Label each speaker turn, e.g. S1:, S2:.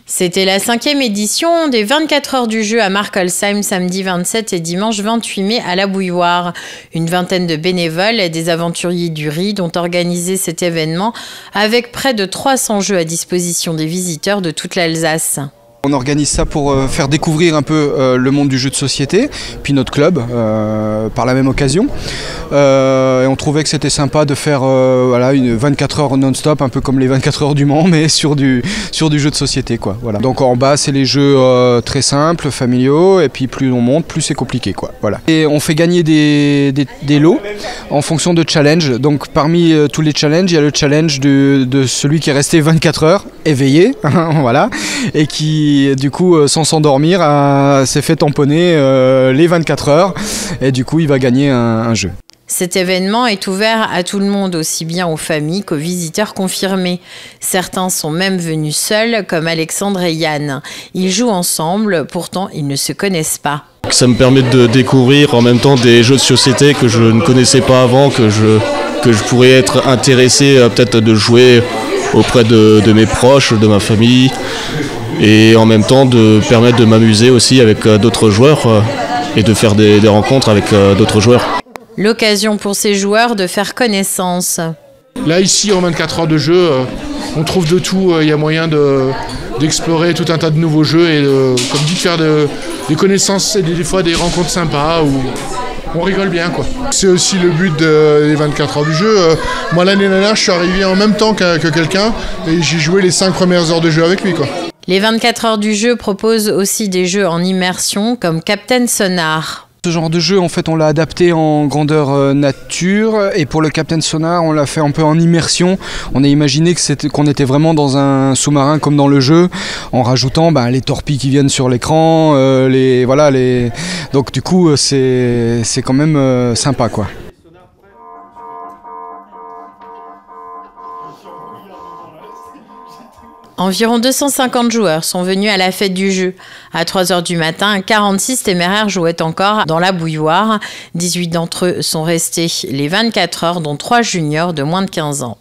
S1: C'était la 5e édition des 24 heures du jeu à Markolsheim, samedi 27 et dimanche 28 mai à la Bouilloire. Une vingtaine de bénévoles et des aventuriers du RID ont organisé cet événement avec près de 300 jeux à disposition des visiteurs de toute l'Alsace.
S2: On organise ça pour faire découvrir un peu le monde du jeu de société, puis notre club par la même occasion. Et on trouvait que c'était sympa de faire une 24 heures non-stop, un peu comme les 24 heures du Mans, mais sur du jeu de société, quoi. Voilà. Donc en bas, c'est les jeux très simples, familiaux, et puis plus on monte, plus c'est compliqué, quoi. Voilà. Et on fait gagner des lots en fonction de challenge. Donc parmi tous les challenges, il y a le challenge de celui qui est resté 24 heures éveillé, voilà, et qui du coup sans s'endormir s'est fait tamponner les 24 heures et du coup il va gagner un jeu.
S1: Cet événement est ouvert à tout le monde, aussi bien aux familles qu'aux visiteurs confirmés. Certains sont même venus seuls, comme Alexandre et Yann. Ils jouent ensemble, pourtant ils ne se connaissent pas.
S3: Ça me permet de découvrir en même temps des jeux de société que je ne connaissais pas avant, que je pourrais être intéressé peut-être de jouer auprès de mes proches, de ma famille, et en même temps de permettre de m'amuser aussi avec d'autres joueurs et de faire des rencontres avec d'autres joueurs.
S1: L'occasion pour ces joueurs de faire connaissance.
S4: Là ici en 24 heures de jeu, on trouve de tout, il y a moyen d'explorer tout un tas de nouveaux jeux et comme dit de faire des connaissances et des fois des rencontres sympas où on rigole bien, quoi. C'est aussi le but des 24 heures du jeu. Moi l'année dernière je suis arrivé en même temps que quelqu'un et j'ai joué les 5 premières heures de jeu avec lui, quoi.
S1: Les 24 heures du jeu proposent aussi des jeux en immersion comme Captain Sonar.
S2: Ce genre de jeu, en fait, on l'a adapté en grandeur nature, et pour le Captain Sonar, on l'a fait un peu en immersion. On a imaginé qu'on était vraiment dans un sous-marin comme dans le jeu, en rajoutant les torpilles qui viennent sur l'écran, donc du coup, c'est quand même sympa, quoi.
S1: Environ 250 joueurs sont venus à la fête du jeu. À 3 h du matin, 46 téméraires jouaient encore dans la Bouilloire. 18 d'entre eux sont restés les 24 heures, dont 3 juniors de moins de 15 ans.